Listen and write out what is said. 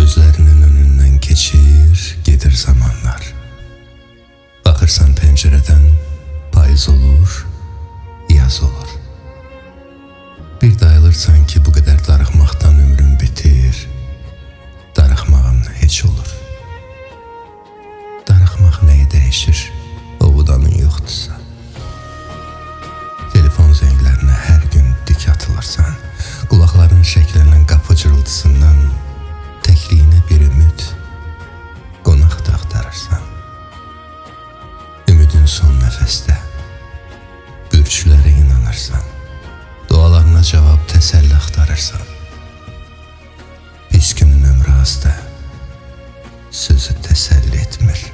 Gözlərinin önündən keçir, gedir zamanlar. Baxırsan pəncərədən, payız olur, yaz olur. Bir dayılırsan ki, bu qədər darıxmaqdan ömrün bitir, darıxmağın heç olur. Darıxmaq nəyi dəyişir, o budanın yoxdursa? Telefon zənglərinə hər gün dik atılırsan, qulaqların şəklənən qapı cırıltısından təkliyinə bir ümid, qonaq da axtarırsan. Ümidin son nəfəsdə, bürçlərə inanırsan, dualarına cavab, təsəlli axtarırsan. Pis günün ömrü azda, sözü təsəlli etmir.